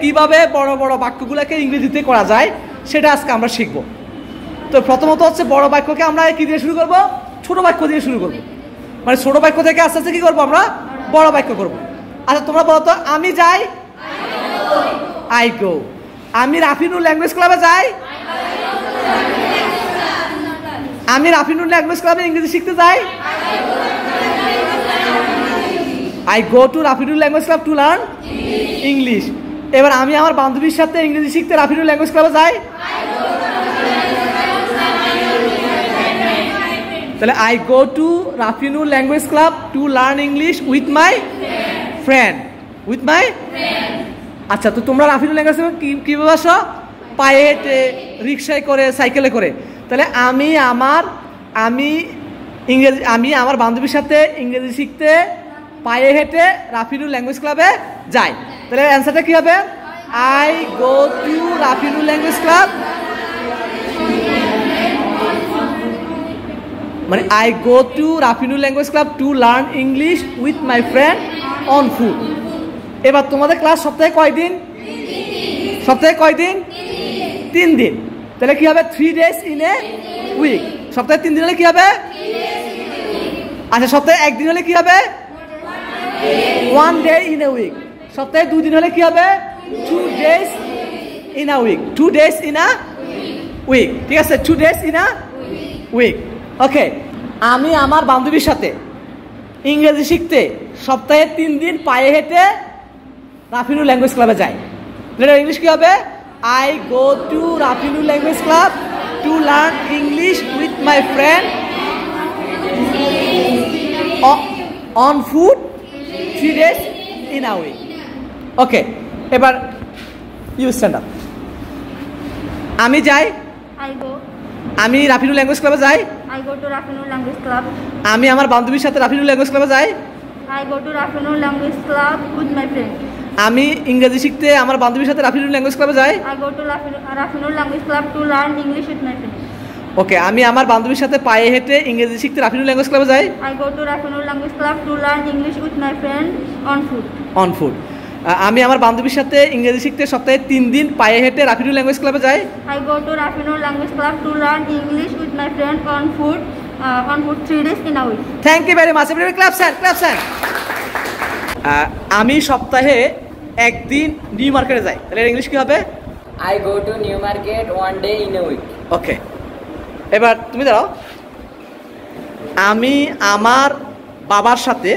কিভাবে বড় বড় বাক্যগুলোকে ইংরেজিতে করা যায় সেটা আজকে আমরা শিখব। তো প্রথমত হচ্ছে বড় বাক্যকে আমরা কি দিয়ে শুরু করব? ছোট বাক্য দিয়ে শুরু করব। মানে ছোট বাক্য থেকে আস্তে আস্তে কি করবো আমরা? বড় বাক্য করব। আচ্ছা তোমরা বলো তো, আমি যাই, আই গো। আমি রাফিনুর ল্যাঙ্গুয়েজ ক্লাবে যাই, আমি রাফিনুর ল্যাঙ্গুয়েজ ক্লাবে ইংরেজি শিখতে যাই, I go to Rafinur language club to learn English. এবার আমি আমার বান্ধবীর সাথে ইংরেজি শিখতে রাফিনুর ল্যাঙ্গুয়েজ ক্লাবে যাই, তাহলে I go to Rafinur language club to learn English with my friend, with my. আচ্ছা, তো তোমরা রাফিনুর ল্যাঙ্গুয়েজ কীভাবে আসো? পায়ে হেঁটে, রিক্সায় করে, সাইকেলে করে। তাহলে আমি আমার বান্ধবীর সাথে ইংরেজি শিখতে পায়ে হেঁটে রাফিনুর ল্যাঙ্গুয়েজ ক্লাবে যাই। তাহলে অ্যান্সারটা কি হবে? I go to Rafinur language club, মানে I go to Rafinur language club to learn English with my friend on foot. এবার তোমাদের ক্লাস সপ্তাহে কয়দিন? সপ্তাহে কয়দিন? 3 দিন। তাহলে কি হবে? 3 days in a week। সপ্তাহে 3 দিন হলে কি হবে? আচ্ছা, সপ্তাহে 1 দিন হলে কি হবে? 1 day in a week। সপ্তাহে 2 দিন হলে কি হবে? 2 days in a week। 2 days in a week, ঠিক আছে? 2 days in a week। ওকে, আমি আমার বান্ধবীর সাথে ইংরেজি শিখতে সপ্তাহে 3 দিন পায়ে হেঁটে রাফিনুর ল্যাঙ্গুয়েজ ক্লাবে যাই। ইংলিশ কি হবে? I go to Rafinur language club to learn English with my friend on foot 3 days in a week। Okay, এবার ইউ স্ট্যান্ড আপ। আমি যাই, আই গো। আমি রাফিনুর ল্যাঙ্গুয়েজ ক্লাবে যাই, I go to Rafinur language club. আমি আমার বান্ধবীর সাথে রাফিনুর ল্যাঙ্গুয়েজ ক্লাবে যাই, I go to Rafinur language club with my friend. আমি ইংরেজি শিখতে আমার বান্ধবীর সাথে রাফিনুর ল্যাঙ্গুয়েজ ক্লাবে যাই, I go to Rafinur language club to learn English with my friend. Okay, আমি আমার বান্ধবীর সাথে পায়ে হেঁটে ইংরেজি শিখতে রাফিনুর ল্যাঙ্গুয়েজ ক্লাবে যাই, I go to Rafinur language club to learn English with my friend on foot. On foot. আমি আমার বান্ধবীর সাথে ইংরেজি শিখতে সপ্তাহে 3 দিন পায়ে হেঁটে রাফিনুর ল্যাঙ্গুয়েজ ক্লাবে যাই, I go to Rafinur language club to learn English with my friend on foot 3 days in a week। Thank you very much. Everybody clap sir, clap sir. আমি সপ্তাহে 1 দিন নিউ মার্কেটে যাই, তাহলে ইংলিশ কি হবে? I go to New Market 1 day in a week। Okay, এবার তুমি দাঁড়াও। আমি আমার বাবার সাথে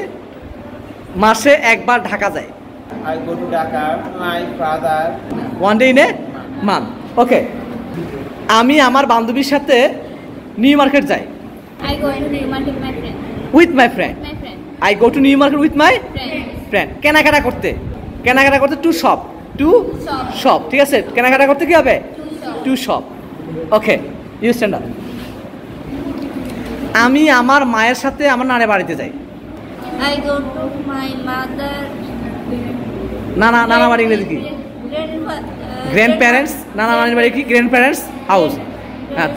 মাসে 1 বার ঢাকা যাই, I go to Dhaka, my father 1 day in a month। ওকে, আমি আমার বান্ধবীর সাথে নিউ মার্কেট যাই, I go to New Market with my friend। With my friend. I go two new market with my friend. কেনাকাটা করতে two shop, two shop, ঠিক আছে? কেনাকাটা করতে কি হবে? To shop. Okay, you stand up. আমি আমার মায়ের সাথে আমার নানা বাড়িতে যাই, I go to my mother নানা বাড়ি ইংরেজি কি? Grandparents. নানা নানির বাড়ি কি? Grandparents house. হ্যাঁ,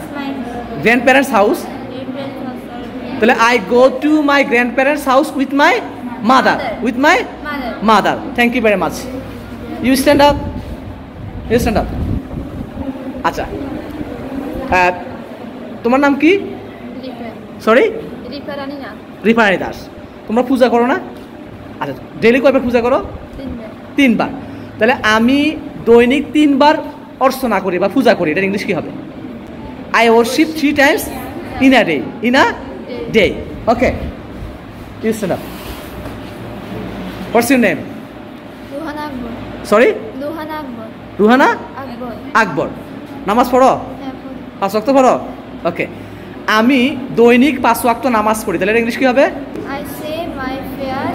গ্র্যান্ড প্যারেন্টস হাউস। তাহলে I go to my grandparents house with my mother, with my mother. Thank you very much. You stand up, you stand up. আচ্ছা, তোমার নাম কি? সরি, রিফারানি দাস। তোমরা পূজা করো না? আচ্ছা, ডেইলি কয়বার পূজা করো? 3 বার। তাহলে আমি দৈনিক 3 বার অর্চনা করি বা পূজা করি, এটা ইংলিশ কি হবে? I warship 3 times in a day, in a day। Okay, you stand up. What's your name? Ruhana Akbar। Sorry? Ruhana Akbar। Ruhana Akbar। আকবর। নামাজ পড়ো? 5 ওয়াক্ত পড়ো? ওকে, আমি দৈনিক 5 ওয়াক্ত নামাজ পড়ি, তাহলে ইংলিশ কি হবে? I say my prayer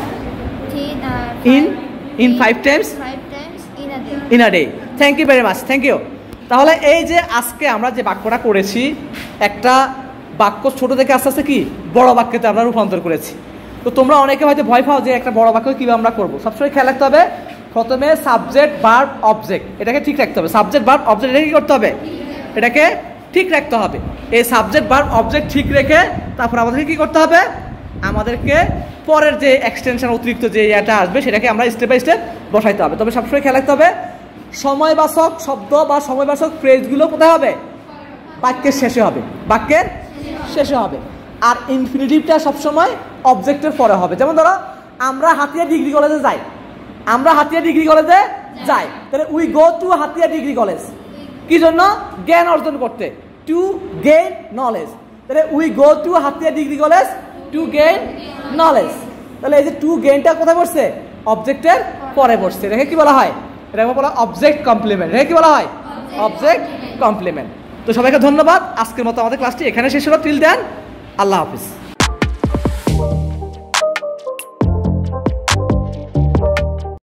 in 5 times in a day। in a day। Thank you very much, thank you. তাহলে এই যে আজকে আমরা যে বাক্যটা করেছি, একটা বাক্য ছোট থেকে আস্তে আস্তে কি বড় বাক্যতে আমরা রূপান্তর করেছি। তো তোমরা অনেকে হয়তো ভয় পাও যে একটা বড় বাক্য কীভাবে আমরা করবো। সবসময় খেয়াল রাখতে হবে, প্রথমে সাবজেক্ট ভার্ব অবজেক্ট এটাকে ঠিক রাখতে হবে। সাবজেক্ট ভার্ব অবজেক্ট এটাকে কী করতে হবে? এটাকে ঠিক রাখতে হবে। এই সাবজেক্ট ভার্ব অবজেক্ট ঠিক রেখে তারপর আমাদেরকে কী করতে হবে? আমাদেরকে পরের যে এক্সটেনশন অতিরিক্ত যে এটা আসবে সেটাকে আমরা স্টেপ বাই স্টেপ বসাইতে হবে। তবে সবসময় খেয়াল রাখতে হবে সময়বাচক শব্দ বা সময়বাচক ফ্রেজগুলো কোথায় হবে? বাক্যের শেষে হবে, বাক্যের শেষে হবে। আর ইনফিনিটিভটা সবসময় অবজেক্টের পরে হবে। যেমন ধরো আমরা হাতিয়া ডিগ্রি কলেজে যাই, আমরা হাতিয়া ডিগ্রি কলেজে যাই, তাহলে we go to Hatiya degree college. কি জন্য? জ্ঞান অর্জন করতে, টু গেইন নলেজ। তাহলে we go to Hatiya degree college to gain knowledge. তাহলে এই যে টু গেইনটা কোথায় পড়ছে? অবজেক্টের পরে পড়ছে। এটাকে কি বলা হয়? এটাকে বলা অবজেক্ট কমপ্লিমেন্ট। এটাকে কি বলা হয়? Object complement. তো সবাইকে ধন্যবাদ। আজকের মতো আমাদের ক্লাসটি এখানে শেষ হলো। টিল দেন, আল্লাহ হাফিজ।